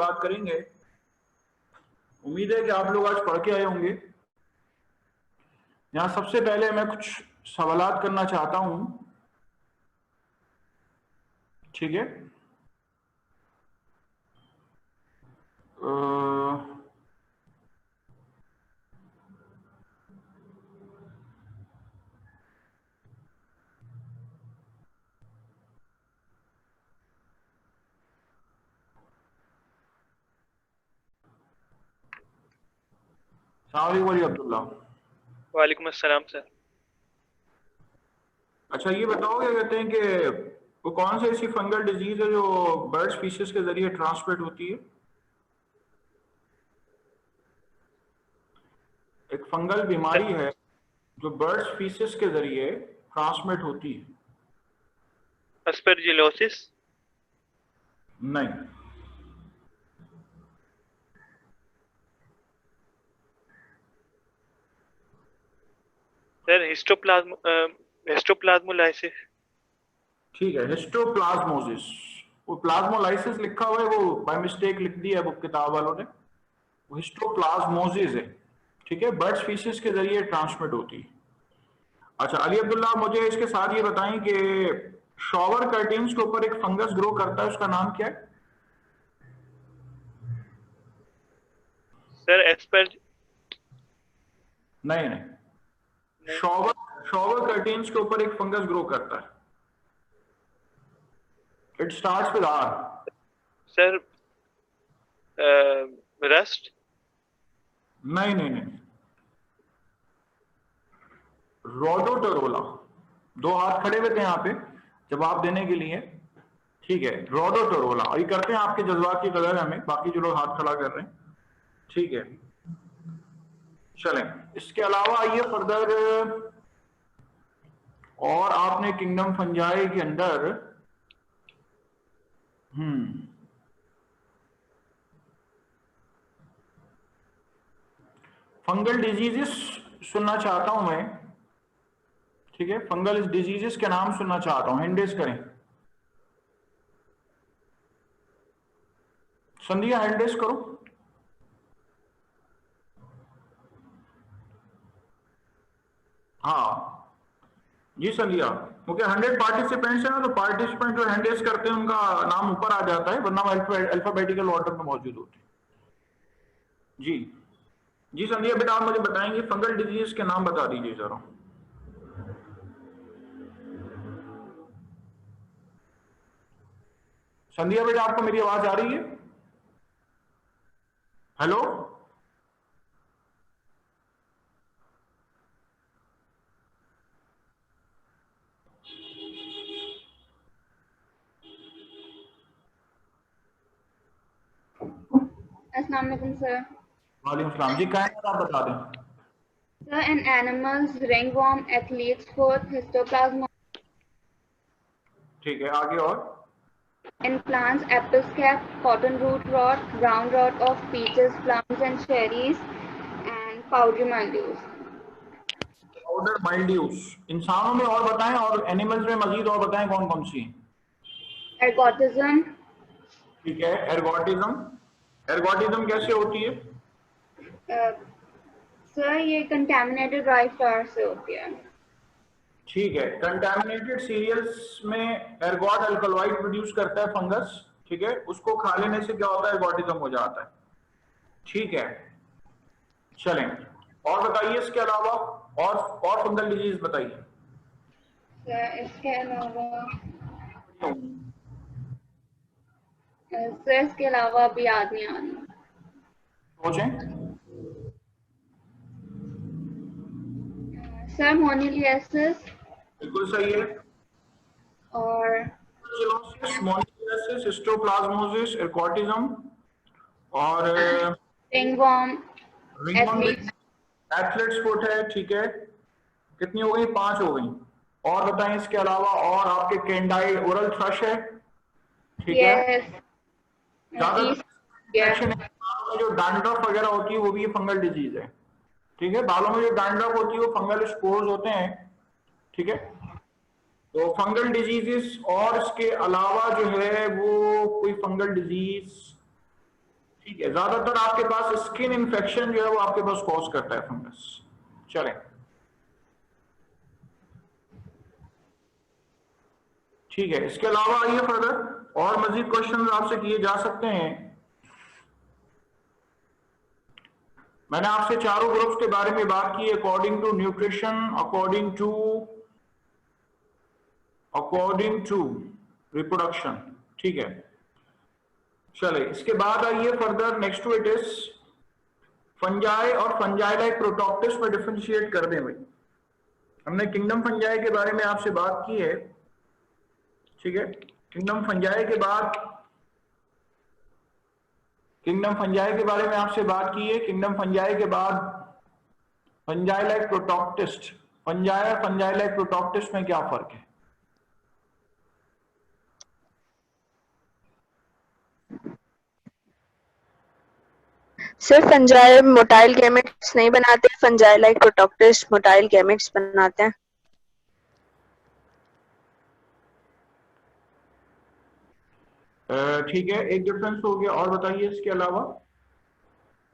बात करेंगे। उम्मीद है कि आप लोग आज पढ़ के आए होंगे। यहाँ सबसे पहले मैं कुछ सवालात करना चाहता हूं, ठीक है। अस्सलाम वालेकुम अब्दुल्ला। वालेकुम अस्सलाम सर। अच्छा ये बताओ, क्या कहते हैं कि वो कौन सी ऐसी फंगल डिजीज है जो बर्ड स्पीशीज के जरिए ट्रांसमिट होती है? एक फंगल बीमारी है जो बर्ड स्पीशीज के जरिए ट्रांसमिट होती है। अस्परजिलोसिस। नहीं। सर हिस्टोप्लाज्मोलाइसिस। ठीक है, हिस्टोप्लाज्मोसिस। वो प्लाज्मोलाइसिस लिखा हुआ है, वो बाय मिस्टेक लिख दिया है बुक किताब वालों ने। वो हिस्टोप्लाज्मोसिस है, ठीक है। बर्ड स्पीशीज के जरिए ट्रांसमिट होती है। अच्छा अली अब्दुल्ला, मुझे इसके साथ ये बताएं कि शॉवर कर्टेन्स के ऊपर एक फंगस ग्रो करता है, उसका नाम क्या है? सर एस्पर नहीं नहीं, नहीं शॉवर शॉवर कर्टेन्स के ऊपर एक फंगस ग्रो करता है। It starts with R. Sir rust. नहीं नहीं नहीं, रोडोटोरोला। दो हाथ खड़े हुए थे यहाँ पे जवाब देने के लिए, ठीक है। रोडोटोरोला। ये करते हैं आपके जज्बात की कदर हमें, बाकी जो लोग हाथ खड़ा कर रहे हैं, ठीक है। चलें, इसके अलावा आइए फर्दर। और आपने किंगडम फंजाई के अंदर फंगल डिजीजेस सुनना चाहता हूं मैं, ठीक है। फंगल डिजीजेस के नाम सुनना चाहता हूं, हैंड रेज करें। संध्या हैंड रेज करो। हाँ जी संध्या, क्योंकि 100 पार्टिसिपेंट्स हैं ना, तो पार्टिसिपेंट जो हैंड रेज करते हैं उनका नाम ऊपर आ जाता है, वरना वो अल्फाबेटिकल ऑर्डर में मौजूद होते हैं। जी जी संध्या बेटा, आप मुझे बताएंगे फंगल डिजीज के नाम बता दीजिए जरा। संध्या बेटा, आपको मेरी आवाज आ रही है? हेलो अस्सलाम वालेकुम सर। वालेकुम सलाम जी, क्या है आप बता दें। Sir, in animals, ringworm athlete's foot, histoplasma. ठीक है, आगे और? In plants, apple scab, cotton root rot, brown rot of peaches, plums and cherries, and powdery mildews. Powder mildews. इंसानों में और बताएं, और एनिमल्स में मजीद और बताएं कौन कौन सी? Ergotism. ठीक है, एर्गोटिज्म। एर्गोटिज्म कैसे होती है? सर ये contaminated rice flour से होती है। ठीक है, कंटामिनेटेड सीरियल्स में एर्गोट अल्कलॉइड प्रोड्यूस करता है फंगस, ठीक है। उसको खा लेने से क्या होता है? एर्गोटिज्म हो जाता है, ठीक है। चलें, और बताइए इसके अलावा, और फंगल डिजीज बताइए। सर इसके अलावा सर इसके अलावा अभी याद नहीं आ रही। सोचें। सर मोनिलियसिस बिल्कुल सही है। और मोनिलियसिस, हिस्टोप्लाज्मोसिस, एर्गोटिज्म और ringworm ringworm. athlete's athletes foot है, ठीक है। कितनी हो गई? 5 हो गई। और बताएं इसके अलावा, और आपके कैंडाई ओरल थ्रश है, ठीक है। yes ज्यादा yeast yeah इन्फेक्शन में जो डैंड्रफ वगैरह होती है वो भी फंगल डिजीज है, ठीक है। बालों में जो डैंड्रफ होती है वो फंगल स्पोर्स होते हैं, ठीक है। तो फंगल डिजीजेस और इसके अलावा जो है वो कोई फंगल डिजीज ठीक है, ज्यादातर आपके पास स्किन इन्फेक्शन जो है वो आपके पास कॉज करता है फंगस। चलें, ठीक है, इसके अलावा आइए फर्दर और मजीद क्वेश्चन आपसे किए जा सकते हैं। मैंने आपसे चारों ग्रुप्स के बारे में बात की, according to nutrition, according to reproduction. ठीक है, चले इसके बाद आइए further, next to it is fungi और फंजाई लाइक प्रोटोक्टिस में डिफरेंशिएट कर दें भाई। हमने किंगडम फंजाई के बारे में आपसे बात की है, ठीक है। किंगडम फंजाई के बारे में आपसे बात की है। किंगडम फंजाई के बाद फंजाई लाइक प्रोटोक्टिस्ट, फंजाई और फंजाई लाइक प्रोटोक्टिस्ट में क्या फर्क है? सिर्फ फंजाई मोटाइल गैमेट्स नहीं बनाते, फंजाई लाइक प्रोटोक्टिस्ट मोटाइल गैमेट्स बनाते हैं। ठीक है, एक डिफरेंस हो गया, और बताइए इसके अलावा।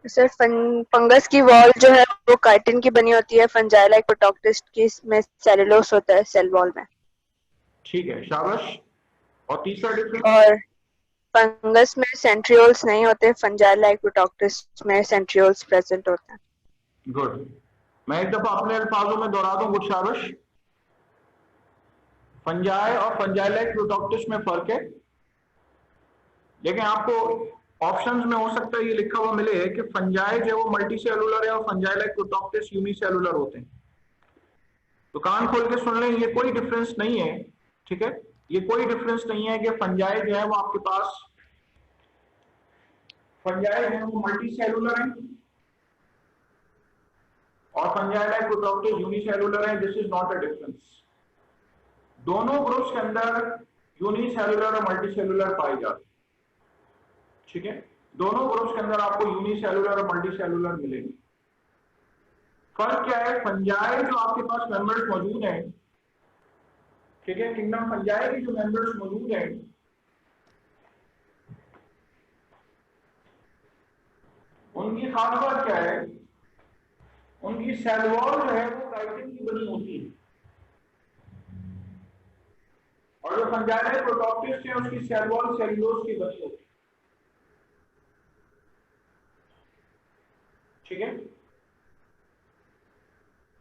सर फंगस की वॉल जो है वो काइटिन की बनी होती है, फंजाई लाइक प्रोटोक्टिस्ट की में सेलुलोस होता है सेल वॉल में। ठीक है, शाबाश। और तीसरा डिफरेंस? और फंगस में सेंट्रियोल्स नहीं होते, फंजाई लाइक प्रोटोक्टिस्ट में सेंट्रियोल्स प्रेजेंट होते हैं। गुड, मैं एक दफा अपने अल्फाजों में दोहरा दूं, गुड शाबाश। फंजाई और फंजाई लाइक प्रोटोक्टिस्ट में फर्क है, लेकिन आपको ऑप्शंस में हो सकता है ये लिखा हुआ मिले कि फंजाई जो है वो मल्टी सेलुलर है और फंजाई लाइक प्रोटोक्टिस यूनिसेलुलर होते हैं। तो कान खोल के सुन लें, ये कोई डिफरेंस नहीं है, ठीक है। ये कोई डिफरेंस नहीं है कि फंजाई जो है वो आपके पास, फंजाई जो है वो मल्टी सेलुलर है और फंजाई लाइक प्रोटोक्टिस यूनिसेलुलर है। This is not a difference. दोनों ग्रुप्स के अंदर यूनिसेलुलर और मल्टी सेलुलर पाए जाते, ठीक है। दोनों ग्रुप्स के अंदर आपको यूनिसेलुलर और मल्टी सेलुलर मिलेंगे। फर्क क्या है? फंजाई जो आपके पास मेंबर्स मौजूद हैं, ठीक है, किंगडम फंजाई के जो मेंबर्स मौजूद हैं, उनकी खास बात क्या है? उनकी सेल वॉल जो है वो काइटिन की बनी होती है, और जो फंजाई प्रोटोक्टिस्ट है उसकी सेल वॉल सेलुलोज की बनी होती है, ठीक है।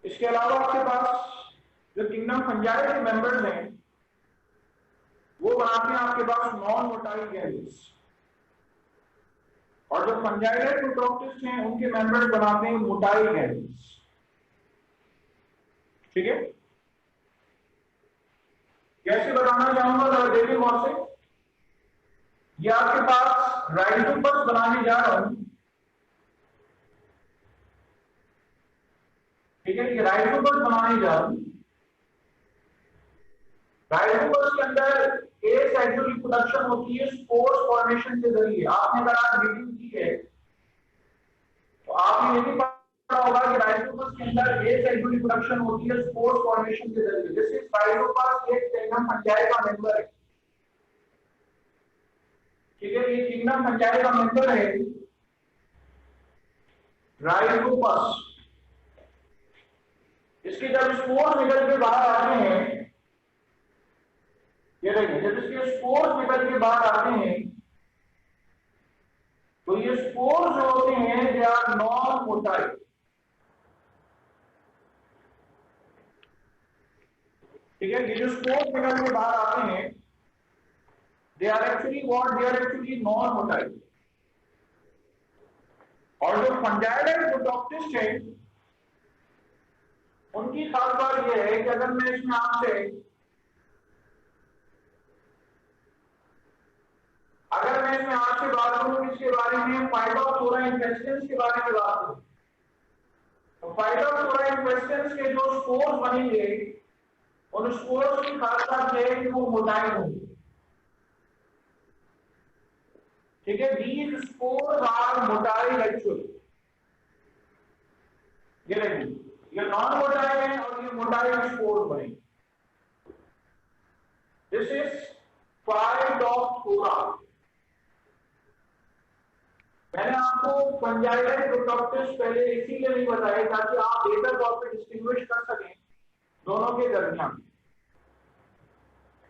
इसके अलावा आपके पास जो किंगडम फंजाई के मेंबर्स हैं वो बनाते हैं आपके पास नॉन मोटाइल गैमेट्स, और जो फंजाई प्रोटोक्टिस्ट हैं उनके मेंबर्स बनाते हैं मोटाइल गैमेट्स, ठीक है। कैसे बताना चाहूंगा जरा देखिए गौर से। ये आपके पास राइजोपस बनाने जा रहा हूं, ठीक है, ये राइजोपस बनाने जा रहा हूं। राइजोपस के अंदर एसेक्सुअल रिप्रोडक्शन होती है स्पोर्स फॉर्मेशन के जरिए। आपने अगर आज रीडिंग की है तो आपने ये भी पढ़ा होगा कि राइजोपस के अंदर एसेक्सुअल रिप्रोडक्शन होती है स्पोर्स फॉर्मेशन के जरिए। जैसे राइजोपस एक किंगडम फंजाई का मेंबर है, ठीक है, ये किंगडम फंजाई का मेंबर है राइजोपस। इसके जब स्पोर्स निकल के बाहर आते हैं, ये देखिए, जब इसके स्पोर्स निकल के बाहर आते हैं तो ये स्पोर्स जो होते हैं दे आर नॉन मोटाइल, ठीक है। ये जो स्पोर्स निकल के बाहर आते हैं they are actually what, they are actually non motile. और जो फंजाई प्रोटोक्टिस्ट है उनकी खास बात यह है कि अगर मैं इसमें आपसे बात करूं इसके बारे में, फाइटोफ्लोरा इन्फेक्शंस के बारे में बात करूं, तो फाइटोफ्लोरा इन्फेक्शंस के जो स्पोर्स बनेंगे उन स्पोर्स की खास बात यह है कि वो मोटाइल होंगे, ठीक है। These spores are motile actually. ये देखिए, ये नॉन मोटाइल है और ये मोटाइल स्पोर्स बनेंगे। This is Phytophthora. मैंने आपको पंजाइलेट प्रोटॉक्टिस पहले इसीलिए नहीं बताया ताकि आप बेहतर तौर पे डिस्टिंग्विश कर सकें दोनों के दरमियान।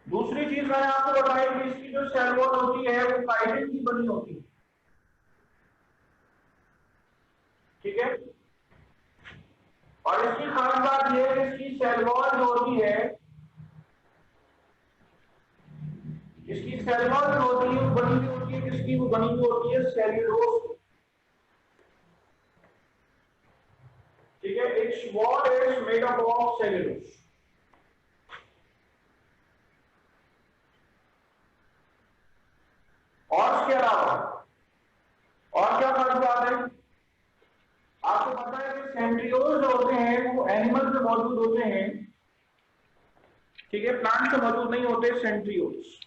दूसरी चीज मैंने आपको बताई कि इसकी जो सेल वॉल होती है वो काइटिन की बनी होती है, ठीक है। और इसकी खास बात यह है कि इसकी सेल वॉल जो होती है, इसकी सेल वॉल जो होती है वो बनी हुई होती है, किसकी? वो बनी हुई होती है सेल्यूलोज, ठीक है। It's wall is made up of cellulose. और इसके अलावा और क्या खास बात है? आपको पता है कि सेंट्रियोल्स जो होते हैं वो एनिमल में मौजूद होते हैं, ठीक है, प्लांट में मौजूद नहीं होते सेंट्रियोल्स।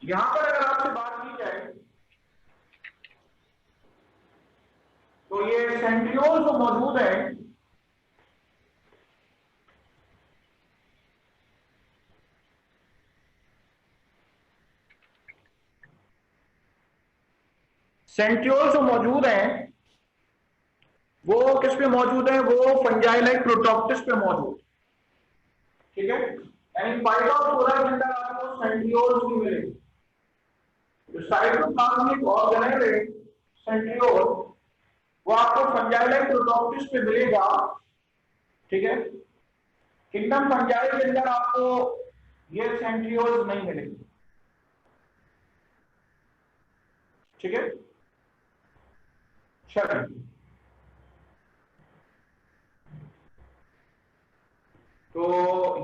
यहां पर अगर आपसे बात की जाए तो ये सेंट्रियोल्स जो मौजूद है सेंट्रियोल्स जो मौजूद हैं वो किस पे मौजूद है? वो फंजाई प्रोटॉक्टिस पे मौजूद, ठीक है। यानी फाइटोप्थोरा के अंदर आपको सेंट्रियोल्स भी मिलेंगे। जो साइटोप्लाज्मिक ऑर्गेनेल है सेंट्रियोल, वो आपको फंजाई प्रोटॉक्टिस पे मिलेगा, ठीक है। किंगडम फंजाई के अंदर आपको ये सेंट्रियोल्स नहीं मिलेंगे, ठीक है। चलिए, तो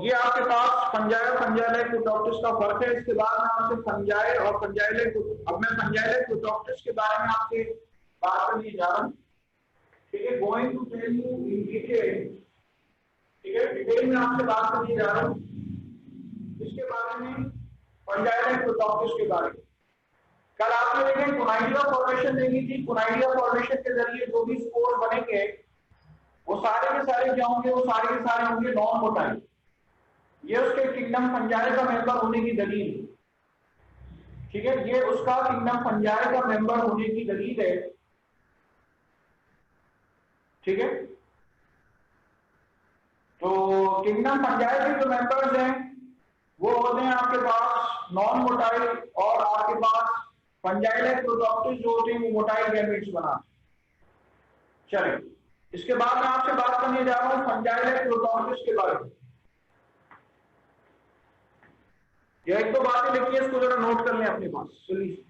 ये आपके पास फंजाई और फंजाई प्रोटॉक्टिस का फर्क है। इसके बाद मैं आपसे फंजाई और फंजाई, अब मैं फंजाई प्रोटॉक्टिस के बारे में आपसे बात करने जा रहा हूं, ठीक है। Going to tell you in detail, ठीक है, डिटेल में आपसे बात करने जा रहा हूं इसके बारे में, फंजाई प्रोटॉक्टिस के बारे में। कल आपने देखे कुनाइडिया फॉर्मेशन देखी थी। कुनाइडिया फॉर्मेशन के जरिए जो भी स्पोर बनेंगे वो सारे के सारे क्या होंगे? वो सारे के सारे होंगे नॉन मोटाइल। ये उसके किंगडम फंजाई का मेंबर होने की दलील है, ठीक है। ये उसका किंगडम फंजाई का मेंबर होने की दलील है, ठीक है। तो किंगडम फंजाई के जो मेंबर्स हैं वो होते हैं आपके पास नॉन मोटाइल, और आपके पास फंजाई प्रोटॉक्टिस जो होते हैं वो मोटाइल गैमेट्स बनाते हैं। चलिए, इसके बाद मैं आपसे बात करने जा रहा हूं फंजाई प्रोटॉक्टिस के बारे में। ये एक दो बातें लिखी है, इसको जरा नोट कर लें अपने पास। चलिए,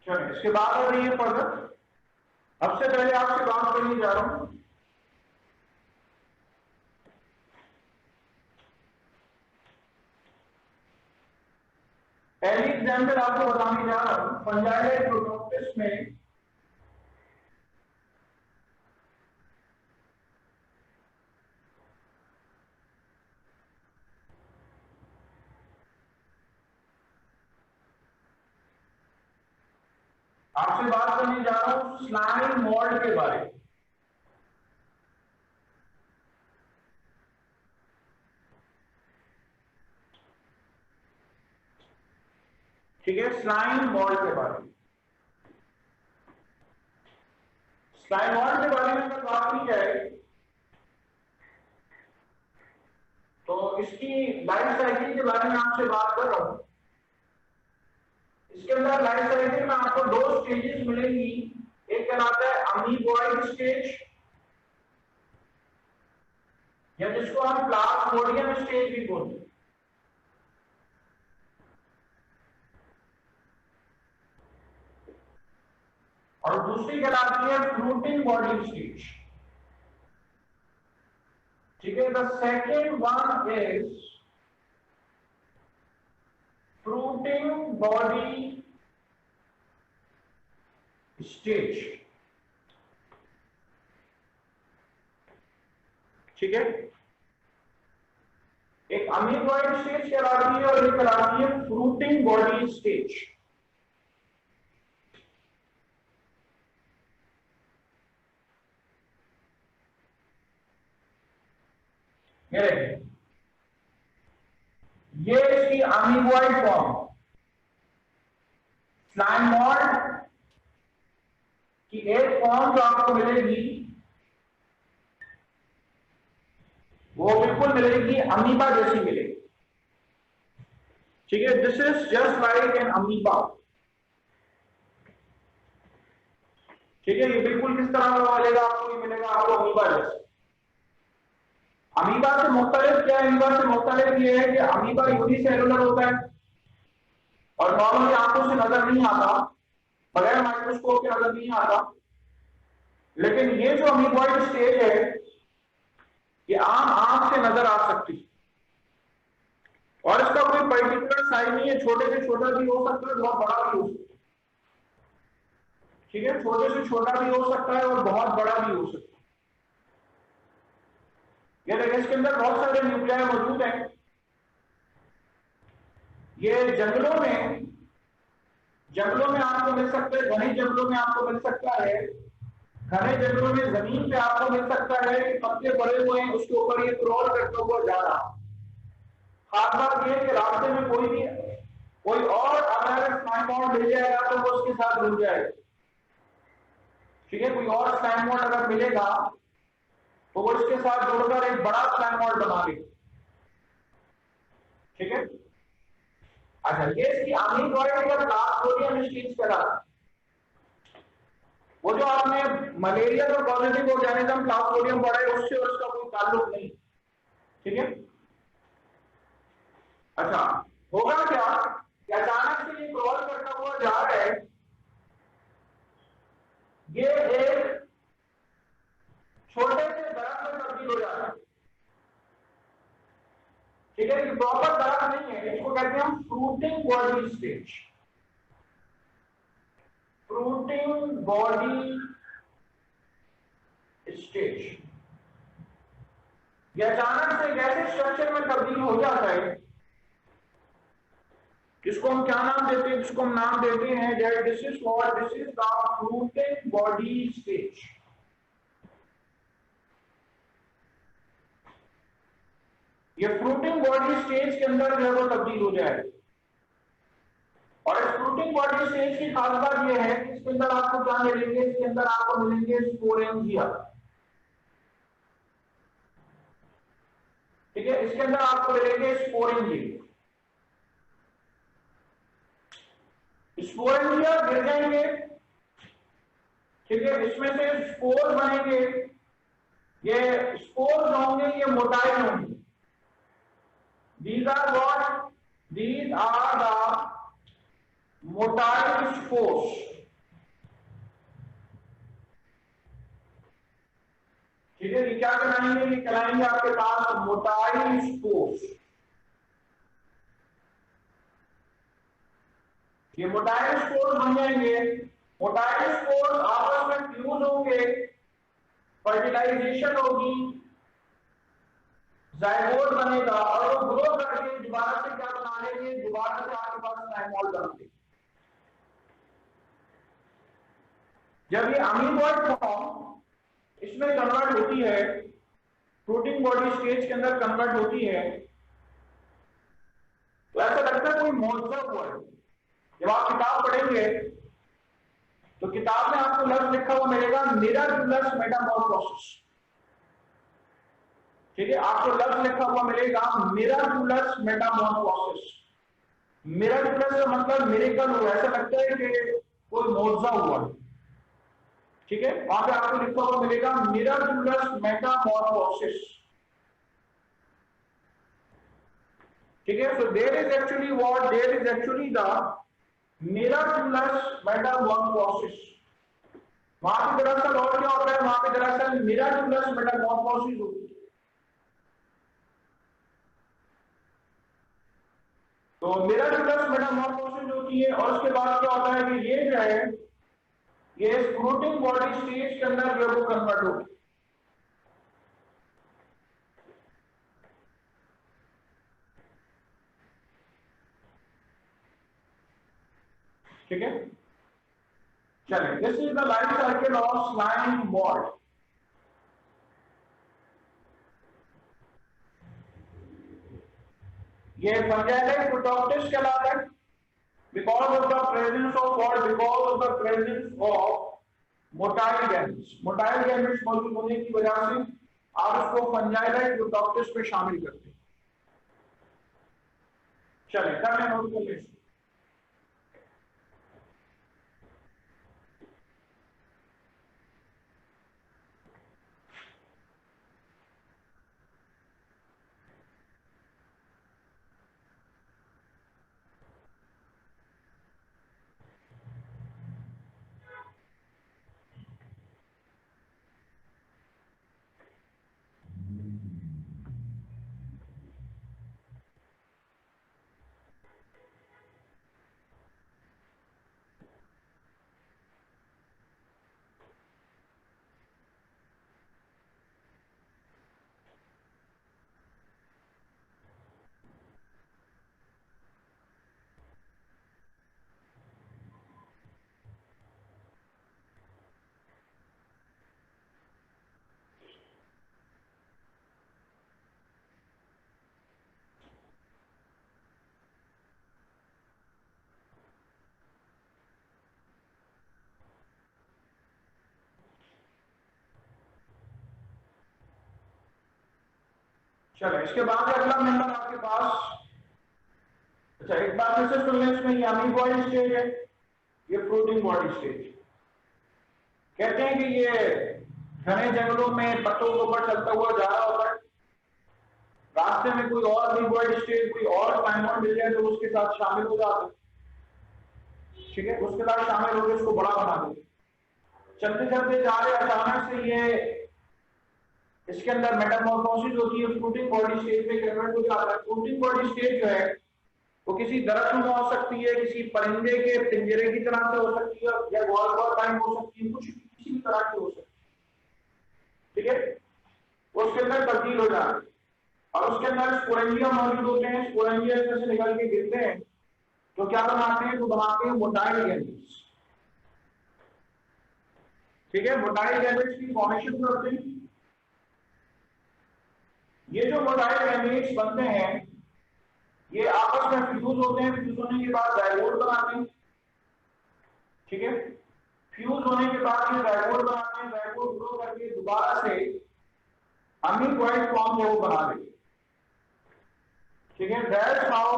इसके बाद आ रही है फर्दर। अब से पहले आपसे बात करने जा रहा हूं पहली एग्जाम्पल आपको बताने जा रहा हूं फंजाई प्रोटॉक्टिस में आपसे बात करने जा रहा हूं स्लाइम मोल्ड के बारे में, ठीक है। स्लाइम मोल्ड के बारे में स्लाइमॉइड के बारे में अगर बात की जाए तो इसकी लाइफ साइकिल के बारे में आपसे बात कर रहा हूं। इसके अंदर लाइफ साइकिल में आपको दो स्टेजेस मिलेंगी, एक कहलाता है अमीबॉइड स्टेज या जिसको हम प्लाज्मोडियम स्टेज भी बोलते हैं। और दूसरी कहलाती है फ्रूटिंग बॉडी स्टेज। ठीक है, the second one is fruiting body stage. ठीक है, एक अमीबॉइड स्टेज कहलाती है और एक कहलाती है फ्रूटिंग बॉडी स्टेज। ये इसकी अमीबॉइड फॉर्म। स्लाइमॉइड की एक फॉर्म जो आपको मिलेगी वो बिल्कुल मिलेगी अमीबा जैसी मिलेगी। ठीक है, this is just like an amoeba. ठीक है, ये बिल्कुल किस तरह का मिलेगा आपको, ये मिलेगा आपको अमीबा जैसा। अमीबा से मुख्तलिफ क्या है? अमीबा से मुख्तलिफ ये है कि अमीबा यूनिसेलुलर होता है और नॉर्मली आंखों से नजर नहीं आता, बगैर माइक्रोस्कोप के नजर नहीं आता। लेकिन ये जो अमीबॉइड स्टेज है ये आम आंख से नजर आ सकती है और इसका कोई पर्टिकुलर साइज नहीं है, छोटे से छोटा भी हो सकता है, बहुत बड़ा भी हो सकता है। ठीक है, छोटे से छोटा भी हो सकता है और बहुत बड़ा भी हो सकता है। ये देखिए, इसके अंदर बहुत सारे न्यूक्लियाई मौजूद हैं। ये जंगलों में आपको मिल सकते हैं, घने जंगलों में आपको मिल सकता है, घने जंगलों में जमीन पे आपको मिल सकता है कि पत्ते पड़े हुए हैं, उसके ऊपर ये क्रॉल करते हुए जा रहा। खास बात यह कि रास्ते में कोई और अगर स्लाइमॉइड मिल जाएगा तो वो उसके साथ जुड़ जाएगा। ठीक है, कोई और स्लाइमॉइड अगर मिलेगा तो वो इसके साथ जुड़कर एक बड़ा स्लाइमॉइड बना लेगा। ठीक है, अच्छा, ये इसकी अमीबॉइड या प्लाज्मोडियम स्टेज कहलाता है। वो जो आपने मलेरिया का पॉजिटिव ऑर्गेनिज्म प्लाज्मोडियम बढ़ा है उससे और उसका कोई ताल्लुक नहीं। ठीक है, अच्छा, होगा क्या कि अचानक से ये क्रॉल करता हुआ जा रहा है, ये एक छोटे से दरख्त में तब्दील हो जाता है। ठीक है, ये प्रॉपर दरख्त नहीं है, इसको कहते हैं हम fruiting body stage. Fruiting body stage ये अचानक से एक ऐसे स्ट्रक्चर में तब्दील हो जाता है जिसको हम क्या नाम देते हैं, जिसको हम नाम देते हैं this is the fruiting body stage. ये फ्रूटिंग बॉडी स्टेज के अंदर जो है वो तब्दील हो जाएगा। और इस फ्रूटिंग बॉडी स्टेज की खास बात यह है कि इसके अंदर आपको क्या मिलेंगे, इसके अंदर आपको मिलेंगे स्पोरेंजिया। ठीक है, इसके अंदर आपको मिलेंगे स्पोरेंजिया। स्पोरेंजिया गिर जाएंगे। ठीक है, इसमें से स्पोर बनेंगे। ये स्पोर जो होंगे ये मोटाइल होंगे। These are what? These are the motile spores. ठीक है, ये क्या कराएंगे? ये कराएंगे आपके पास मोटाइल स्पोर्स। ये मोटाइल स्पोर्स बन जाएंगे। मोटाइल स्पोर्स आपस में फ्यूज होंगे, फर्टिलाइजेशन होगी, जाइगोट बनेगा और वो ग्रो करके दोबारा से क्या बना लेंगे, दोबारा से आपके पास स्लाइमॉइड बनेंगे। जब ये अमीबॉइड फॉर्म इसमें कन्वर्ट होती है, फ्रूटिंग बॉडी स्टेज के अंदर कन्वर्ट होती है, तो ऐसा लगता है कोई मौजूदा हुआ है। जब आप किताब पढ़ेंगे तो किताब में आपको लफ्ज लिखा हुआ मिलेगा मिराकुलस मेटामॉर्फोसिस। ठीक है, आपको लफ्ज लिखा हुआ मिलेगा मिराकुलस मेटामॉर्फोसिस। मिराकुलस का मतलब मिरेकल हुआ, ऐसा लगता है कि कोई मौजज़ा हुआ। ठीक है, वहां पे आपको लिखा हुआ मिलेगा मिराकुलस मेटामॉर्फोसिस। ठीक है, so there is actually the miraculous metamorphosis। वहां पे दरअसल और क्या होता है, वहां पे दरअसल miraculous metamorphosis होती है। तो miraculous metamorphosis होती है, और उसके बाद क्या होता है कि ये जो है ये फ्लोटिंग बॉडी स्टेज के अंदर जो वो कन्वर्ट होती है। ठीक है, चलिए, this is the life cycle of slime ball. ये फंजाइलाइट प्रोटोक्टिस कहलाता है because of the presence of what, because of the presence of motile gametes। Motile gametes मौजूद होने की वजह से आप उसको फंजाइलाइट प्रोटोक्टिस पे शामिल करते हैं। चलिए, कर लें नोट कर लें। चलो, इसके बाद अगला मेंबर आपके पास, अच्छा एक बार फिर से सुन लें, इसमें ये अमीबॉइड स्टेज है, ये फ्लोटिंग बॉडी स्टेज। कहते हैं कि ये घने जंगलों में पत्तों के ऊपर चलता हुआ जा रहा होता है, रास्ते में कोई और अमीबॉइड स्टेज, कोई और प्राइमर मिल जाए तो उसके साथ शामिल हो जाते। ठीक है, उसके साथ शामिल होकर उसको बड़ा बना देते। चलते चलते जा रहे अचानक से ये इसके अंदर मेटामॉर्फोसिस होती है, फ्लोटिंग बॉडी स्टेज में कन्वर्ट हो जाता है। फ्लोटिंग बॉडी स्टेज जो है वो किसी दरख्त में हो सकती है, किसी परिंदे के पिंजरे की तरह से हो सकती है, या वॉलपेपर टाइप हो सकती है, कुछ किसी भी तरह की हो सकती है। ठीक है, उसके अंदर तब्दील हो जाता है, और उसके अंदर स्पोरेंजिया मौजूद होते हैं। स्पोरेंजिया इसमें से निकल के गिरते हैं तो क्या बनाते हैं, तो बनाते हैं मोटाइल गैमेट्स। ठीक है, मोटाइल गैमेट्स की फॉर्मेशन करते हैं। ये जो मोटाइल गैमेट्स बनते हैं ये आपस में फ्यूज होते हैं, फ्यूज होने के बाद जाइगोट बनाते हैं। ठीक है, फ्यूज होने के बाद ये जाइगोट बनाते हैं, जाइगोट ग्रो करके दोबारा से अमीबॉइड फॉर्म जो वो बना देते। ठीक है, that's how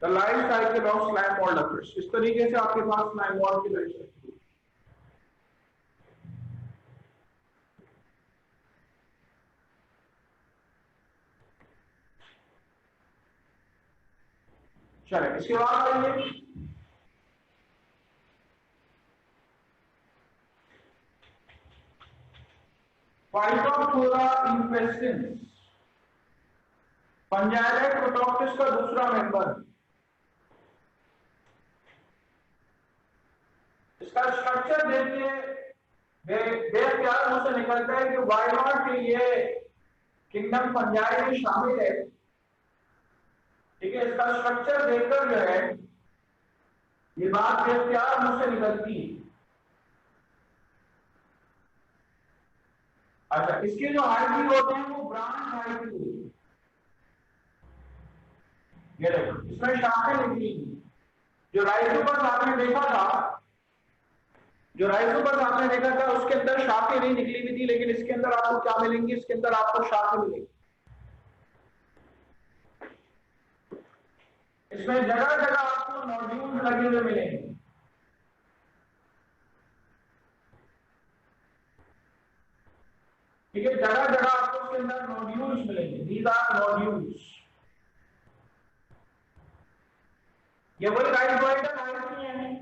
the life cycle of slime mould occurs. इस तरीके से आपके पास स्लाइम मोल्ड की लाइफ साइकिल। चले, इसके बाद आइए फाइटोफोरा इन्फेस्टेंस, फंजाइलाइट प्रोटोक्टिस का दूसरा मेंबर। इसका स्ट्रक्चर देखिए, बेख्याल मुंह से निकलता है कि वाई नॉट ये किंगडम फंजाई में शामिल है। ठीक है, इसका स्ट्रक्चर देखकर जो है ये बात बेख्याल मुंह से निकलती है। अच्छा, इसके जो हाइब्रिड होते हैं वो ब्रांच हाइब्रिड होते हैं। ये देखो, इसमें शाखें निकली, जो राइजोपस आपने देखा था जो राइजोमर्स आपने देखा था उसके अंदर शाखें नहीं निकली हुई थी, लेकिन इसके अंदर आपको क्या मिलेंगी, इसके अंदर आपको शाखें मिलेंगी। इसमें जगह जगह आपको नोड्यूल्स लगे हुए मिलेंगे। ठीक है, जगह जगह आपको इसके अंदर नोड्यूल्स मिलेंगे। These are nodules. ये वही राइजोइडल आईपी है,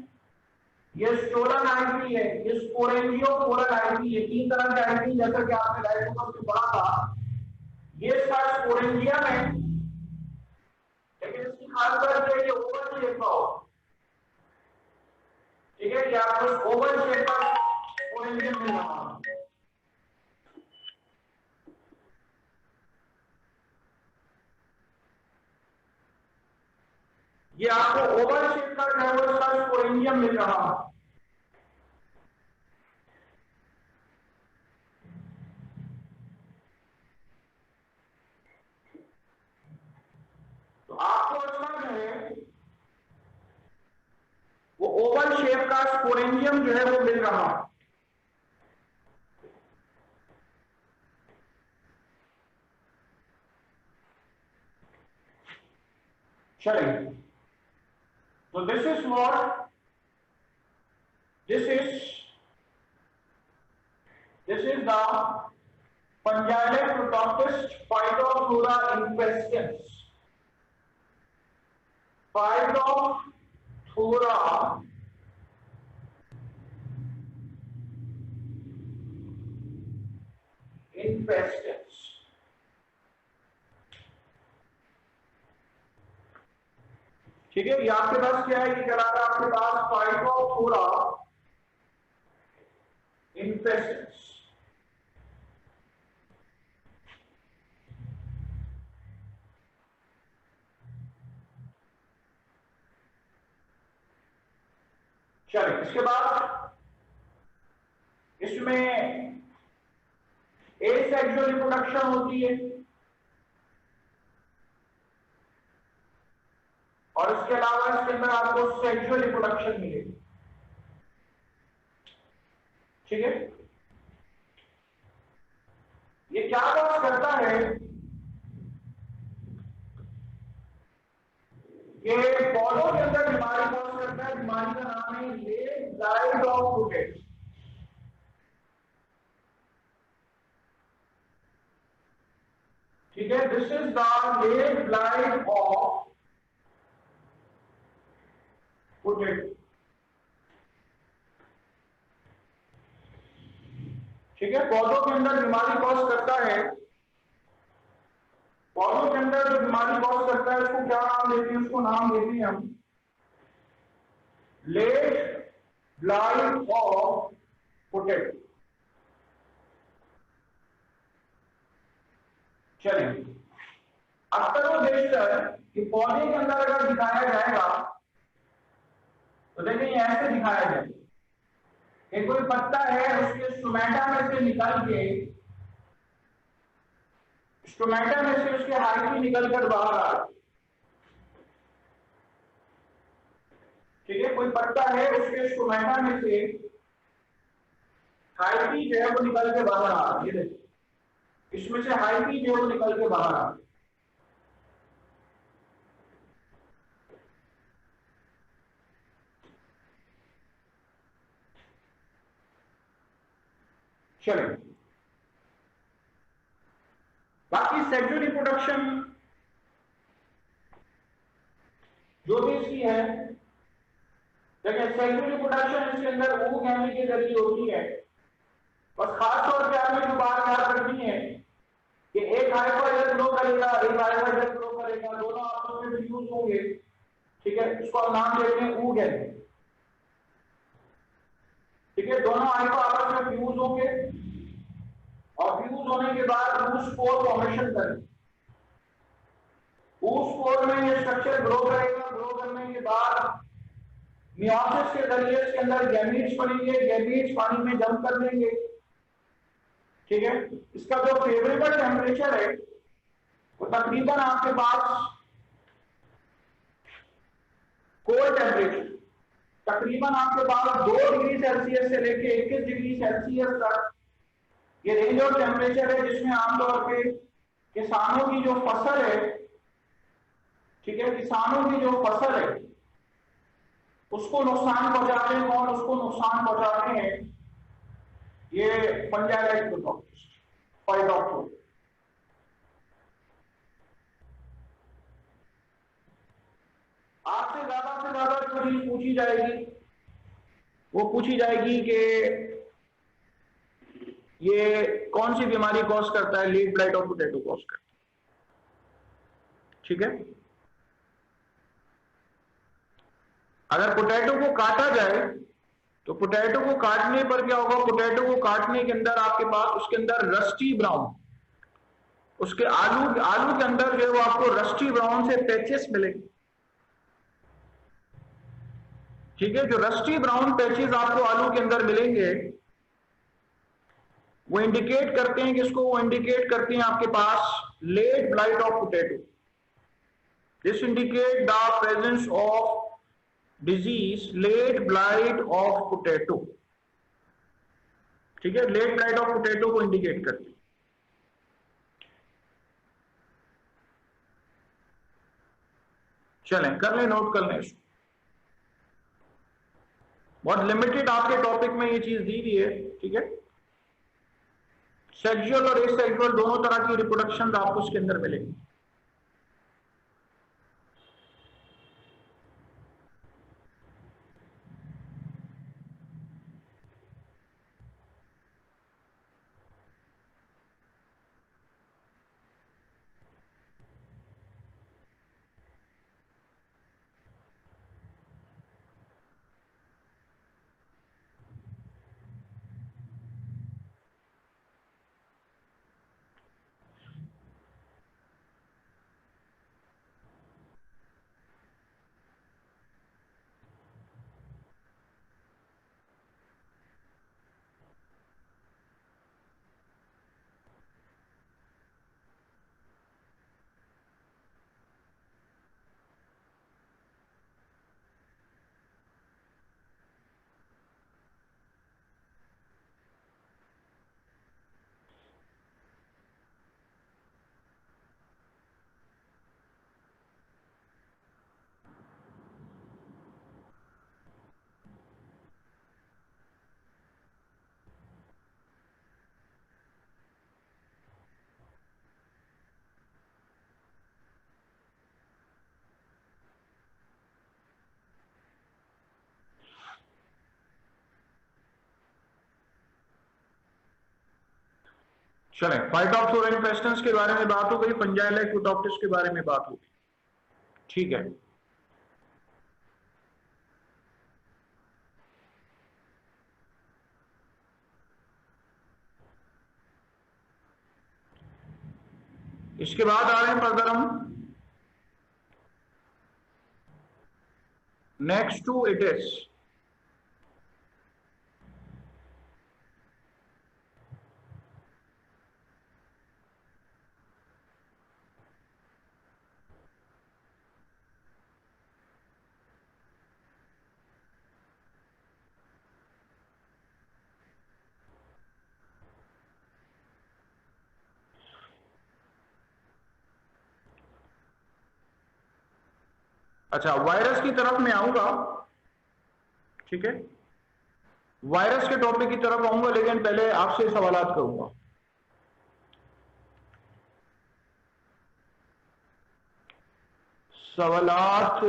ये स्टोलन आईपी है, ये स्पोरेंजियोपोरल आईपी है। तीन तरह के आईपी जैसा कि आपने राइजोमर्स में पढ़ा था। ये इसका स्पोरेंजियम है, लेकिन इसकी खास बात है ये ओवल शेप का हो। ठीक है, ये आपको ओवल शेप का स्पोरेंजियम मिल रहा है। ये आपको ओवल शेप का ट्रैवर्स का स्पोरेंजियम मिल रहा है। तो आपको इसका जो है वो ओवल शेप का स्पोरेंजियम जो है वो मिल रहा है। चलिए, so this is what this is the Fungi Protoctist Phytophthora infestans. Phytophthora infestans. ठीक है, ये आपके पास क्या है, ये कह रहा था आपके पास फाइटोफोरा इन्फेस्टेंस। चलिए, इसके बाद इसमें एसेक्सुअल रिप्रोडक्शन होती है और इसके अलावा इसके अंदर आपको सेक्सुअल रिप्रोडक्शन मिलेगी। ठीक है, ये क्या कॉज करता है, ये पौधों के अंदर बीमारी कॉज करता है। बीमारी का नाम है लेट ब्लाइट ऑफ फ्रूटेज। ठीक है, this is the late blight of fruitage. ठीक है, पौधों के अंदर बीमारी कॉज करता है। पौधों के अंदर जो बीमारी कॉज करता है उसको क्या नाम देते हैं, उसको नाम देते हैं हम लेट ब्लाइट ऑफ फ्रूटेज। चलिए, अक्सर वो देखकर कि पौधे के अंदर अगर दिखाया जाएगा तो देखिए ऐसे दिखाया जाए कि कोई पत्ता है, उसके स्टोमेटा में से निकल के स्टोमेटा में से उसके हाइफी निकलकर बाहर आ रहा। ठीक है, कोई पत्ता है, उसके स्टोमेटा में से हाइफी जो है वो निकल के बाहर आ रहा। ये देखिए, इसमें से हाइफी जो है वो निकल के बाहर आ रहा। चलिए, बाकी सेक्सुअल रिप्रोडक्शन जो भी इसकी है, देखिए सेक्सुअल रिप्रोडक्शन इसके अंदर ओगैमी के जरिए होती है। बस खास तौर पे आपने जो बात याद रखनी है कि एक हाइफा जब ग्रो करेगा, एक हाइफा जब ग्रो करेगा, दोनों आपस में फ्यूज होंगे। ठीक है, इसको हम नाम देते हैं ओगैमी। ठीक है, दोनों हाइफा आपस में फ्यूज होंगे और फ्यूज होने के बाद वो स्पोर फॉर्मेशन करेंगे। उस स्पोर में ये स्ट्रक्चर ग्रो करेगा। ग्रो करने के बाद मियोसिस के जरिए इसके अंदर गैमीट्स बनेंगे। गैमीट्स पानी में जम कर देंगे। ठीक है, इसका जो फेवरेबल टेम्परेचर है वो तकरीबन आपके पास कोल्ड टेम्परेचर तकरीबन आपके पास 2 डिग्री सेल्सियस से लेके 21 डिग्री सेल्सियस तक ये रेंज ऑफ टेम्परेचर है, जिसमें आमतौर पे किसानों की जो फसल है, ठीक है, किसानों की जो फसल है उसको नुकसान पहुंचाते हैं। कौन उसको नुकसान पहुंचाते हैं? ये फंजाई लाइक प्रोटोक्टिस्ट, फाइटोप्थोरा। आपसे ज्यादा जो चीज पूछी जाएगी वो पूछी जाएगी कि ये कौन सी बीमारी कॉज करता है? Leaf blight of potato cause करता है, ठीक है। अगर पोटैटो को काटा जाए तो पोटैटो को काटने पर क्या होगा? पोटैटो को काटने के अंदर आपके पास उसके अंदर रस्टी ब्राउन, उसके आलू के अंदर जो है वो आपको रस्टी ब्राउन से पैचेस मिलेंगे, ठीक है। जो रस्टी ब्राउन पैचेस आपको आलू के अंदर मिलेंगे वो इंडिकेट करते हैं किसको? वो इंडिकेट करते हैं आपके पास late blight of potato. This indicate the presence of disease late blight of potato, ठीक है। लेट ब्लाइट ऑफ पोटैटो को इंडिकेट करते हैं। चलें कर लें, नोट कर लें इसको। बहुत लिमिटेड आपके टॉपिक में ये चीज दी हुई है, ठीक है। सेक्सुअल और एसेक्सुअल दोनों तरह की रिप्रोडक्शन आपको उसके अंदर मिलेंगी। चलें, फाइटोप्थोरा इन्फेस्टेंस के बारे में बात हो गई, फंजाई लाइक प्रोटोक्टिस्ट के बारे में बात होगी, ठीक है। इसके बाद आ रहे हैं फर्दर हम नेक्स्ट टू इटिस। अच्छा, वायरस की तरफ मैं आऊंगा, ठीक है। वायरस के टॉपिक की तरफ आऊंगा, लेकिन पहले आपसे सवालात करूंगा। सवालात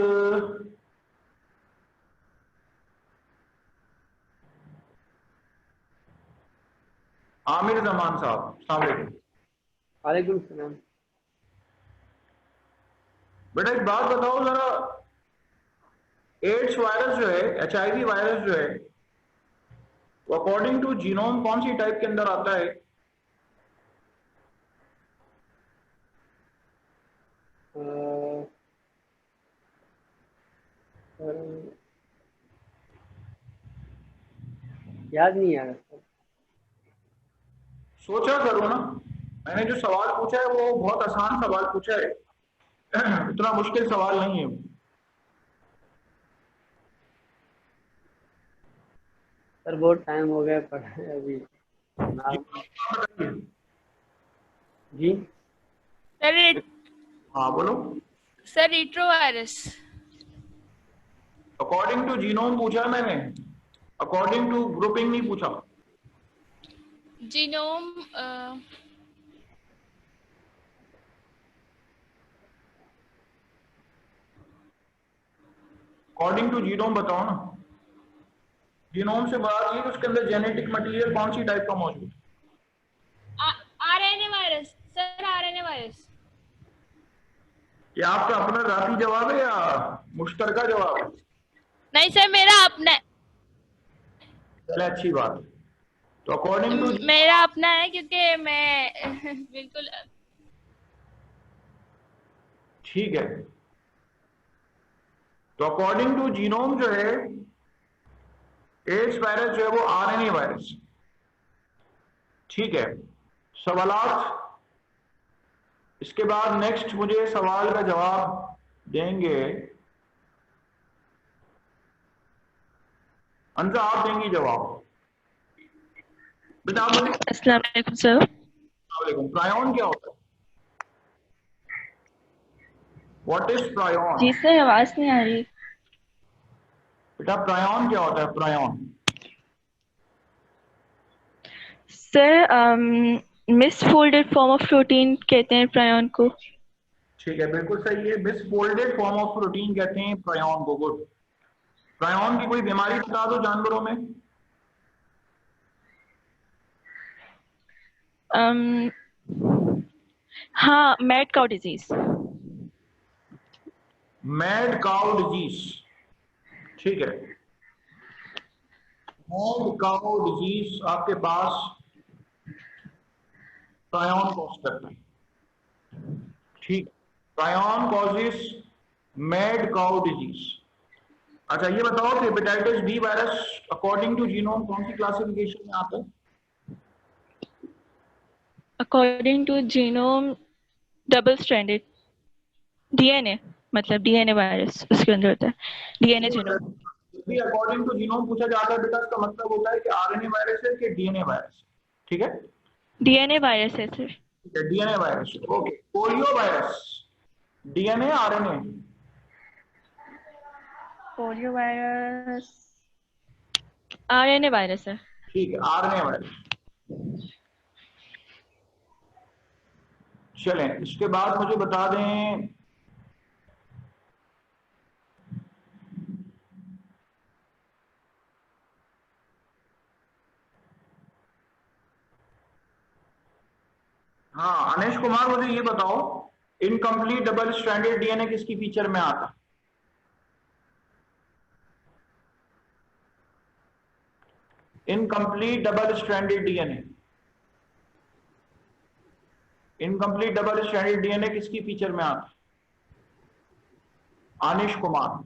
आमिर जमान साहब, अस्सलाम वालेकुम। वालेकुम सलाम। बेटा एक बात बताओ जरा, एड्स वायरस जो है, HIV वायरस जो है, वो अकॉर्डिंग टू जीनोम कौन सी टाइप के अंदर आता है? याद नहीं आ रहा। सोचा करो ना, मैंने जो सवाल पूछा है वो बहुत आसान सवाल पूछा है, इतना मुश्किल सवाल नहीं है। सर बहुत टाइम हो गया पढ़े अभी जी, नाम। आप बताइए। जी सर हाँ बोलो। Sir retrovirus. According to genome पूछा मैंने, अकॉर्डिंग टू ग्रुपिंग नहीं पूछा। जीनोम अकॉर्डिंग टू जीनोम बताओ ना। जीनोम से बात ये कि उसके अंदर जेनेटिक मटेरियल कौन सी टाइप का मौजूद है। RNA virus sir, RNA virus. ये आपका अपना जाती जवाब है या मुश्तरका जवाब है? नहीं सर, मेरा अपना चले अच्छी बात है। तो अकॉर्डिंग टू मेरा अपना है क्योंकि मैं बिल्कुल ठीक है, तो अकॉर्डिंग टू जीनोम जो है एड्स वायरस जो है वो आरएनए वायरस। ठीक है, सवालात इसके बाद नेक्स्ट मुझे सवाल का जवाब देंगे अंजा, आप देंगी जवाब। बेटा आप मुझे अस्सलाम वालेकुम सर। वालेकुम, प्रायोन क्या होता है? What is prion? जी सर, आवाज नहीं आ रही। बेटा प्रायोन क्या होता है? Prion sir misfolded form of protein कहते हैं प्रायोन को। ठीक है, बिल्कुल सही है, मिसफोल्डेड फॉर्म ऑफ प्रोटीन कहते हैं प्रायोन को। गुड। प्रायोन की कोई बीमारी बता दो जानवरों में। हाँ, mad cow disease. Mad cow disease. ठीक है, मैड काउ डिजीज आपके पास प्रायोन कॉज करता है। ठीक, prion causes mad cow disease. अच्छा ये बताओ कि hepatitis B virus according to genome कौन सी क्लासिफिकेशन में आता है? According to genome double stranded DNA, मतलब डीएनए वायरस उसके अंदर होता है, डीएनए जीनोम। भी अकॉर्डिंग टू जीनोम पूछा जाता है बेटा, इसका मतलब होता है कि आरएनए वायरस है कि डीएनए वायरस। ठीक है, डीएनए वायरस है sir. DNA virus. Okay, polio virus DNA RNA? Polio virus RNA virus है। ठीक है, आरएनए वायरस। चलें, इसके बाद मुझे बता दें हाँ अनिश कुमार, मुझे ये बताओ इनकम्प्लीट डबल स्ट्रैंडेड डीएनए किसकी फीचर में आता है? Incomplete double stranded DNA, incomplete double stranded DNA किसकी फीचर में आता है? अनिश कुमार।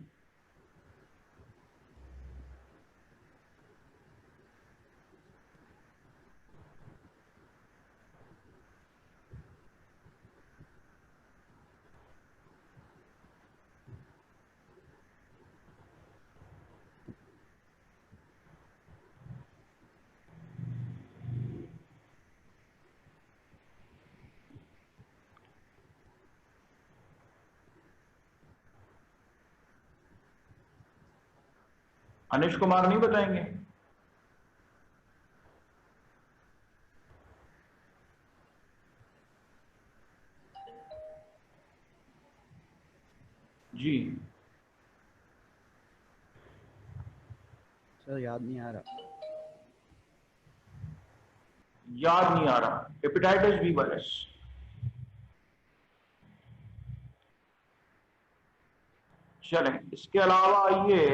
अनिश कुमार नहीं बताएंगे? जी सर याद नहीं आ रहा। याद नहीं आ रहा। Hepatitis B virus. चलें, इसके अलावा ये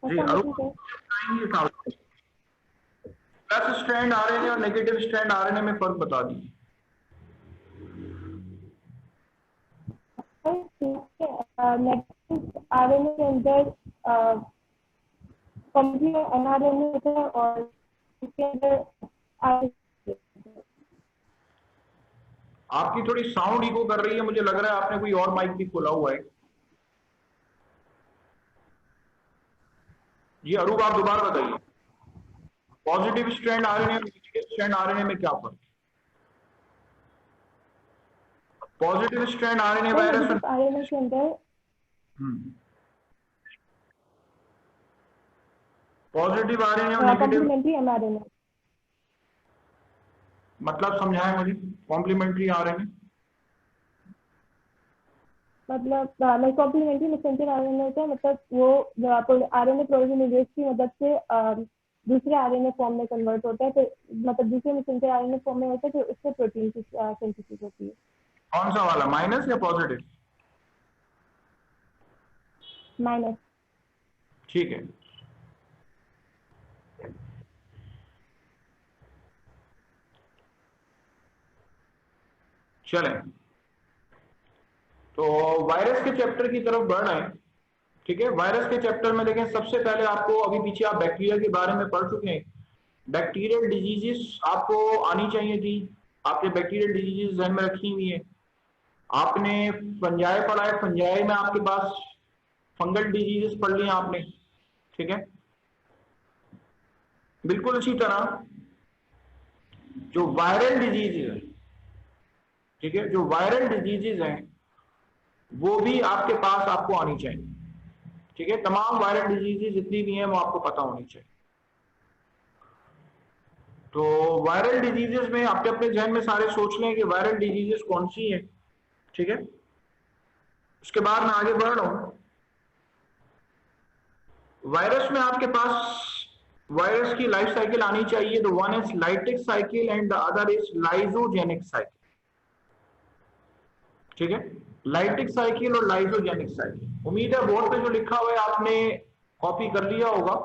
जी प्लस स्ट्रैंड आरएनए और नेगेटिव स्ट्रैंड आरएनए में फर्क बता दीजिए। नेगेटिव आरएनए के अंदर कंप्लीट एनआरएनए होता है और इसके अंदर आपकी थोड़ी साउंड इको कर रही है, मुझे लग रहा है आपने कोई और माइक भी खोला हुआ है। जी अरूप, आप दोबारा बताइए, पॉजिटिव स्ट्रैंड आरएनए और नेगेटिव स्ट्रैंड आरएनए में क्या फर्क है? Positive strand RNA virus RNA के अंदर पॉजिटिव आरएनए और नेगेटिव, कॉम्प्लीमेंट्री एमआरएनए, मतलब समझाएं मुझे कॉम्प्लीमेंट्री आरएनए। मतलब मैं कॉम्प्लीमेंट्री मैसेंजर आरएनए होता है, मतलब वो आरएनए प्रोटीनेज की मदद से दूसरे आरएनए फॉर्म में कन्वर्ट होता है, तो मतलब दूसरे मैसेंजर आरएनए फॉर्म में होता है, तो उससे प्रोटीन की सिंथेसिस होती है। कौन सा वाला, माइनस या पॉजिटिव? माइनस। ठीक है, चलें तो वायरस के चैप्टर की तरफ बढ़ रहे हैं। ठीक है, वायरस के चैप्टर में देखें, सबसे पहले आपको, अभी पीछे आप बैक्टीरिया के बारे में पढ़ चुके हैं, बैक्टीरियल डिजीजेस आपको आनी चाहिए थी, आपने बैक्टीरियल डिजीजेस ध्यान में रखी हुई है। आपने फंजाई पढ़ा है, फंजाई में आपके पास फंगल डिजीजेस पढ़ लिए आपने। ठीक है, बिल्कुल इसी तरह जो वायरल डिजीजेज है, ठीक है, जो वायरल डिजीजेज हैं वो भी आपके पास आपको आनी चाहिए। ठीक है, तमाम वायरल डिजीजेज जितनी भी हैं वो आपको पता होनी चाहिए। तो वायरल डिजीजेस में अपने अपने जहन में सारे सोच लें कि वायरल डिजीजेस कौन सी है। ठीक है, उसके बाद मैं आगे बढ़ रहा हूं। वायरस में आपके पास वायरस की लाइफ साइकिल आनी चाहिए। तो one is lytic cycle and the other is lysogenic cycle. ठीक है, लाइटिक साइकिल और लाइजोजेनिक साइकिल। उम्मीद है बोर्ड पे जो लिखा हुआ है आपने कॉपी कर लिया होगा।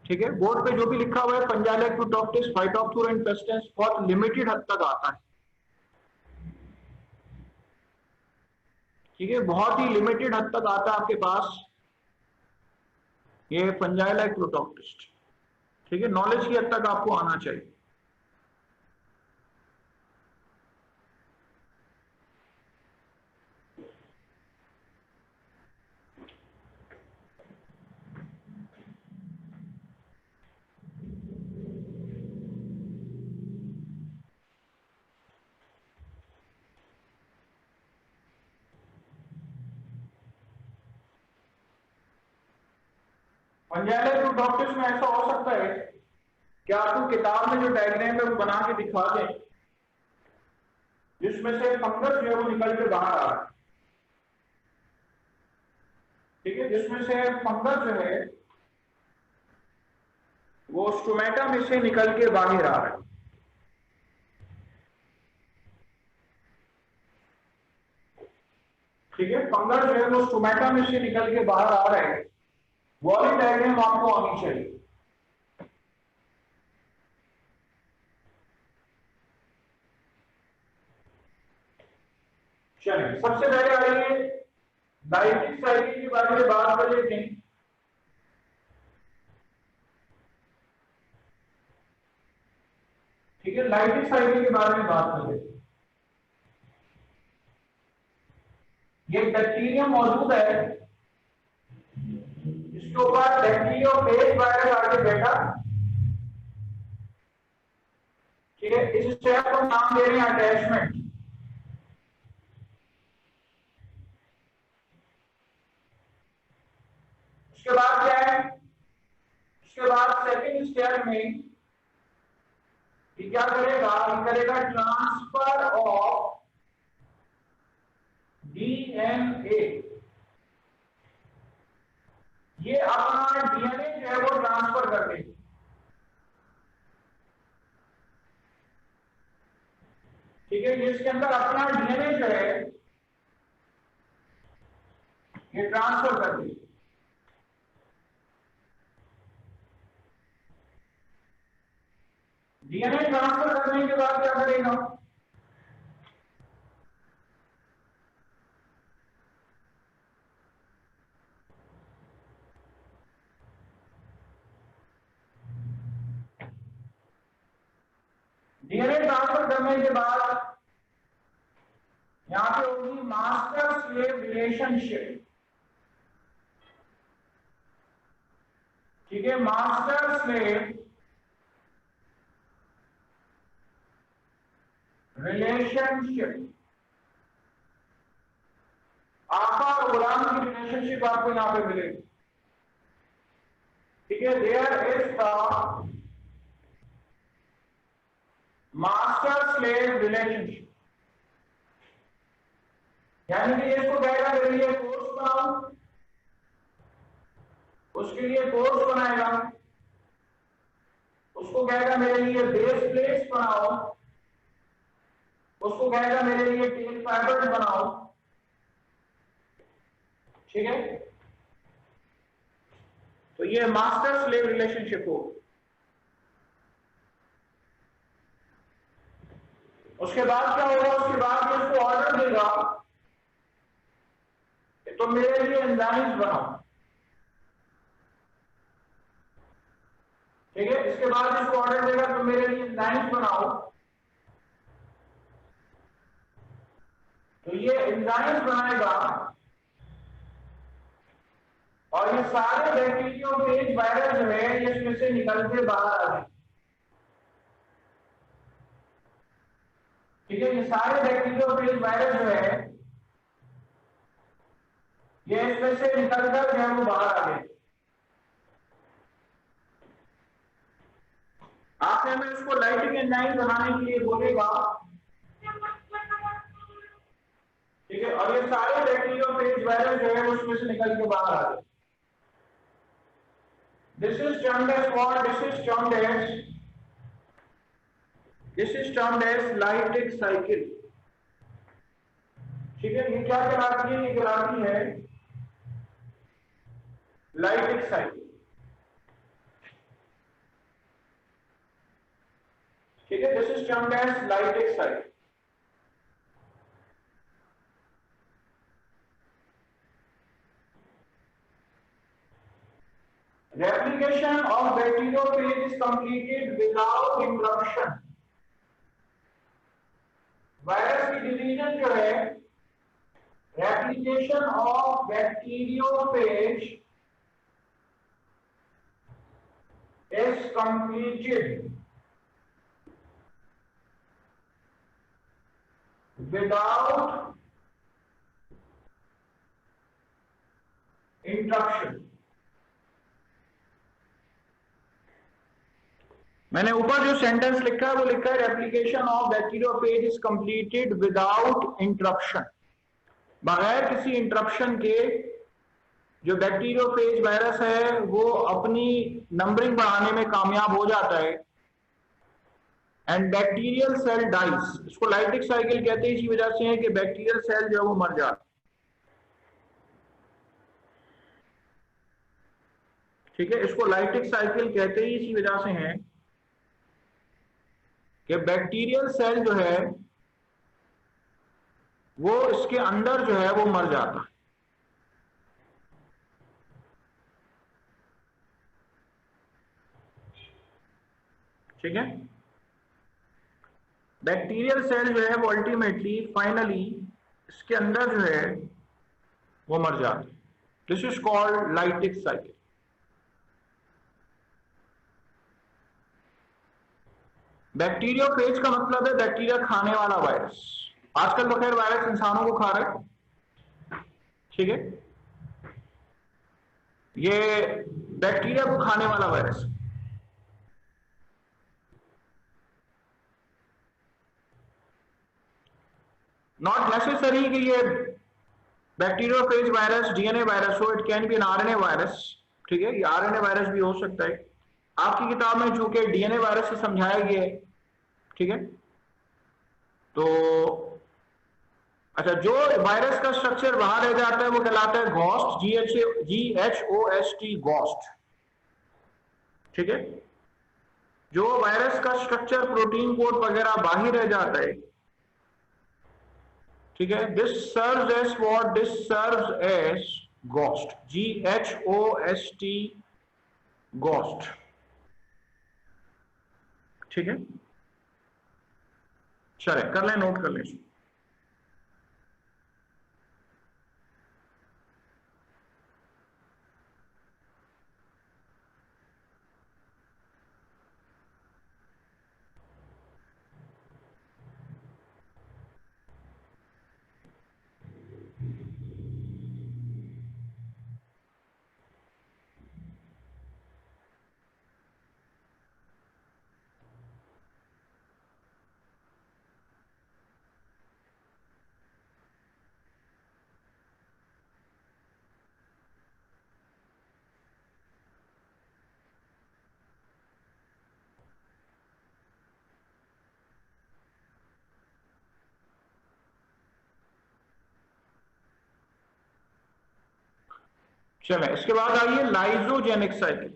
ठीक है, बोर्ड पे जो भी लिखा हुआ है, पंजाइलेक्टोटॉक्टिस, फाइटोप्थोरा एंड पेस्टिसेंस बहुत लिमिटेड हद तक आता है। ठीक है, बहुत ही लिमिटेड हद तक आता है आपके पास ये पंजाइलेक्टोटॉक्टिस। ठीक है, नॉलेज की हद तक आपको आना चाहिए। पंजाइलेक्टोटॉक्टिस में ऐसा हो सकता है कि आपको किताब में जो डायग्राम है वो बना के दिखा दें, जिसमें से फंगस जो है वो निकल के बाहर आ रहा है। ठीक है, जिसमें से फंगस जो है वो स्टोमेटा में से निकल के बाहर आ रहा है। ठीक है, फंगस जो है वो स्टोमेटा में से निकल के बाहर आ रहा है। वो वाली डायग्राम आपको आनी चाहिए। चलिए, सबसे पहले आइए लाइटिक साइकिल के बारे में बात कर लेते हैं। ठीक है, लाइटिक साइकिल के बारे में बात कर लेते हैं। ये बैक्टीरिया मौजूद है, इसके ऊपर बैक्टीरियोफेज वायरस आके बैठा। ठीक है, इस स्टेप को नाम दे रहे हैं अटैचमेंट। उसके बाद क्या है, उसके बाद सेकंड स्टेप में ये क्या करेगा, ये करेगा ट्रांसफर ऑफ डीएनए। ये अपना डीएनए जो है वो ट्रांसफर कर देगा। ठीक है, ये इसके अंदर अपना डीएनए जो है ये ट्रांसफर कर देगा। डीएनए ट्रांसफर करने के बाद क्या करेगा, डीएनए ट्रांसफर करने के बाद यहां पे होगी मास्टर स्लेव रिलेशनशिप, ठीक है, मास्टर स्लेव रिलेशनशिप, आका और गुलाम की रिलेशनशिप आपको यहां पे मिलेगी, ठीक है। There is the master slave relationship, यानी कि इसको कहेगा मेरे लिए कोर्स बनाओ, उसके लिए कोर्स बनाएगा, उसको कहेगा मेरे लिए बेस प्लेट्स बनाओ, उसको कहेगा मेरे लिए टेल फाइबर्स बनाओ, ठीक है। तो ये मास्टर स्लेव रिलेशनशिप हो। उसके बाद क्या होगा, उसके बाद ये उसको ऑर्डर देगा कि तुम मेरे लिए एंजाइम्स बनाओ, ठीक है। इसके बाद इसको ऑर्डर देगा तुम मेरे लिए एंजाइम्स बनाओ, तो ये एंजाइम्स बनाएगा और ये सारे बैक्टीरियोफेज वायरस जो है ये इसमें से निकल के बाहर आ जाए, ठीक है। ये सारे बैक्टीरियोफेज वायरस जो है ये इसमें से निकलकर जो है वो बाहर आ गए। आपने हमें इसको लाइटिंग एंजाइम बनाने के लिए बोलेगा, ठीक है, और ये सारे बैक्टीरियोफेज वायरस जो है वो उसमें से निकल के बाहर आ गए। This is termed as what? This is termed as Lytic cycle, ठीक है। ये क्या कहलाती है? ये कहलाती है Lytic cycle, ठीक है। This is termed as Lytic cycle. Replication of bacteriophage is completed without interruption. Virus की डिवीजन जो है, replication of bacteriophage is completed without interruption. मैंने ऊपर जो सेंटेंस लिखा है वो लिखा है replication of bacteriophage is completed without interruption, बगैर किसी इंटरप्शन के जो बैक्टीरियोफेज वायरस है वो अपनी नंबरिंग बढ़ाने में कामयाब हो जाता है एंड बैक्टीरियल सेल डाइज। इसको लाइटिक साइकिल कहते हैं इसी वजह से है कि बैक्टीरियल सेल जो है वो मर जाता है, ठीक है। इसको लाइटिक साइकिल कहते ही इसी वजह से है कि बैक्टीरियल सेल जो है वो इसके अंदर जो है वो मर जाता है, ठीक है। बैक्टीरियल सेल जो है वो अल्टीमेटली फाइनली इसके अंदर जो है वो मर जाता है। This is called lytic cycle. Bacteriophage का मतलब है बैक्टीरिया खाने वाला वायरस। आजकल तो खैर वायरस इंसानों को खा रहे हैं, ठीक है। ये बैक्टीरिया को खाने वाला वायरस, नॉट नेसेसरी कि ये बैक्टीरियोफेज वायरस डीएनए वायरस हो, it can be an RNA virus, ठीक है। ये आरएनए वायरस भी हो सकता है। आपकी किताब में चूंकि डीएनए वायरस से समझाया गया है, ठीक है। तो अच्छा, जो वायरस का स्ट्रक्चर बाहर रह जाता है वो कहलाता है घोस्ट, GHOST, घोस्ट, ठीक है। जो वायरस का स्ट्रक्चर प्रोटीन कोड वगैरह बाहर रह जाता है, ठीक है, this serves as what? This serves as ghost, GHOST, ghost, ठीक है। चले कर लें, नोट कर लें। चलें, इसके बाद आइए lysogenic cycle.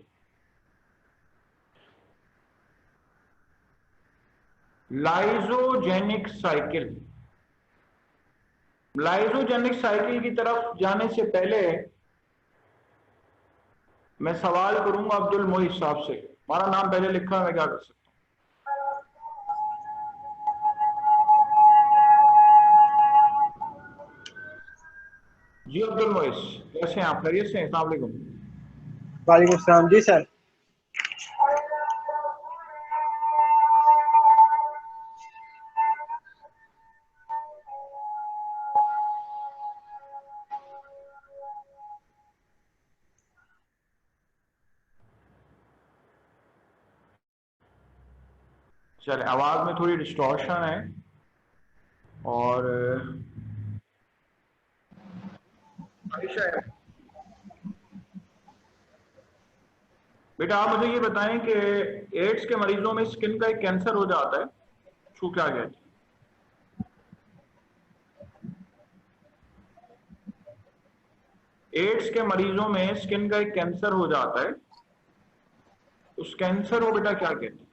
Lysogenic cycle, lysogenic cycle की तरफ जाने से पहले मैं सवाल करूंगा अब्दुल मोहित साहब से। हमारा नाम पहले लिखा है, मैं क्या कर सकता हूँ? जी अब्दुल मोहित, कैसे हैं आप? खैरियत से हैं? अस्सलाम वालेकुम। वालेकुम सलाम जी सर। चले, आवाज में थोड़ी डिस्टॉर्शन है और बेटा आप मुझे ये बताएं कि एड्स के मरीजों में स्किन का एक कैंसर हो जाता है, उसको क्या कहते हैं? एड्स के मरीजों में स्किन का एक कैंसर हो जाता है, उस कैंसर को बेटा क्या कहते हैं?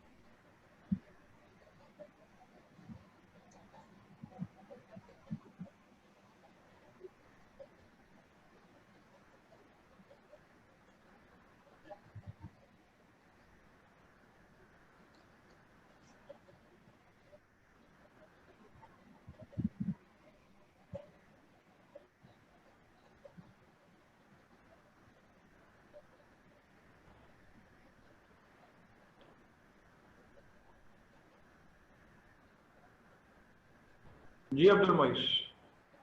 जी अब्दुल मोइस,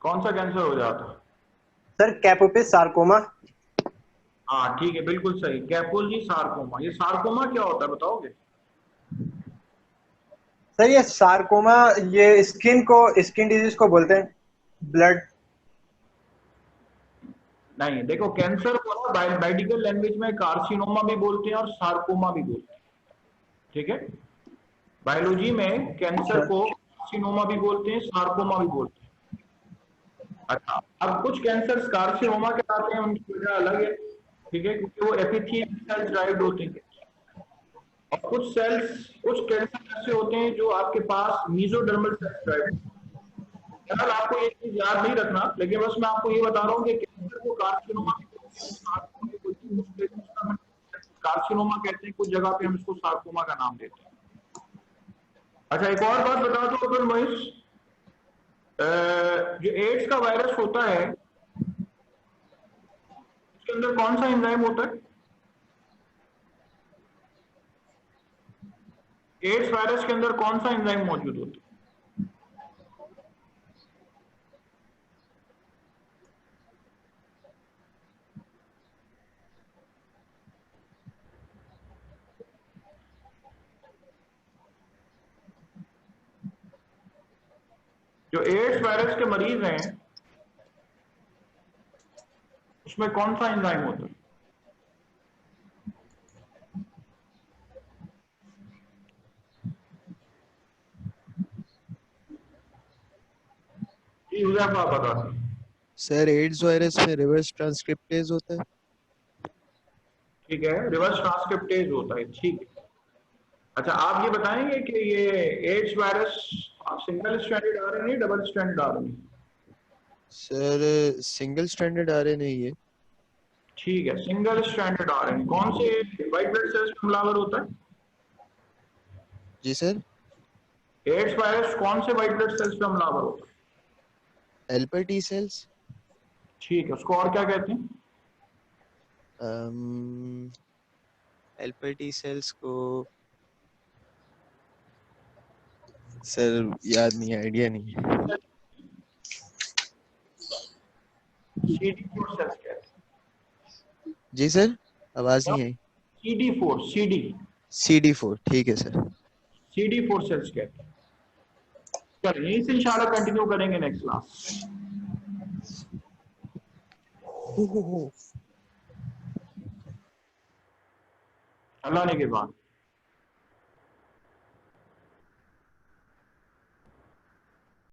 कौन सा कैंसर हो जाता है? Sir Kaposi's sarcoma. हाँ ठीक है, बिल्कुल सही, कैपोजी सार्कोमा। ये सार्कोमा क्या होता है बताओगे? सर ये सार्कोमा ये स्किन डिजीज को बोलते हैं, ब्लड। नहीं, देखो कैंसर को मेडिकल लैंग्वेज में कार्सिनोमा भी बोलते हैं और सार्कोमा भी बोलते हैं, ठीक है? बायोलॉजी में कैंसर को कार्सिनोमा भी बोलते हैं, सार्कोमा भी बोलते हैं। अच्छा, अब कुछ कैंसर कार्सिनोमा कहलाते हैं, उनकी वजह अलग है, ठीक है, क्योंकि वो एपिथेलियल सेल्स ड्राइव्ड होते हैं। और कुछ कैंसर ऐसे होते हैं जो आपके पास मेसोडर्मल सेल्स ड्राइव्ड। यार आपको ये चीज याद नहीं रखना, लेकिन बस मैं आपको ये बता रहा हूँ कि कैंसर को कार्सिनोमा कार्सिनोमा कहते हैं, कुछ जगह पे हम इसको सार्कोमा का नाम देते हैं। अच्छा, एक और बात बता दो अब्दुल मोइस, जो एड्स का वायरस होता है उसके अंदर कौन सा एंजाइम होता है? एड्स वायरस के अंदर कौन सा एंजाइम मौजूद होता है? जो एड्स वायरस के मरीज हैं उसमें कौन सा एंजाइम होता है? आप बता दें। सर एड्स वायरस में रिवर्स ट्रांसक्रिप्टेज होता है। ठीक है, रिवर्स ट्रांसक्रिप्टेज होता है, ठीक है। अच्छा, आप ये बताएंगे कि ये AIDS virus single stranded RNA double stranded RNA? Sir single stranded RNA ही है। ठीक है, सिंगल स्ट्रैंडेड आरएनए। कौन से व्हाइट ब्लड सेल्स में हमलावर होता है? जी सर। एड्स वायरस कौन से व्हाइट ब्लड सेल्स में हमलावर होता है? Helper T cells. ठीक है, उसको और क्या कहते हैं? हेल्पर टी सेल्स को सर याद नहीं, आइडिया नहीं है। CD4 सेल्स कहते हैं। जी सर, आवाज नहीं आई। CD4 ठीक है सर। CD4 सेल्स कहते हैं। चलिए, यहीं से इंशाल्लाह कंटिन्यू करेंगे नेक्स्ट क्लास। अल्लाह ने के बाद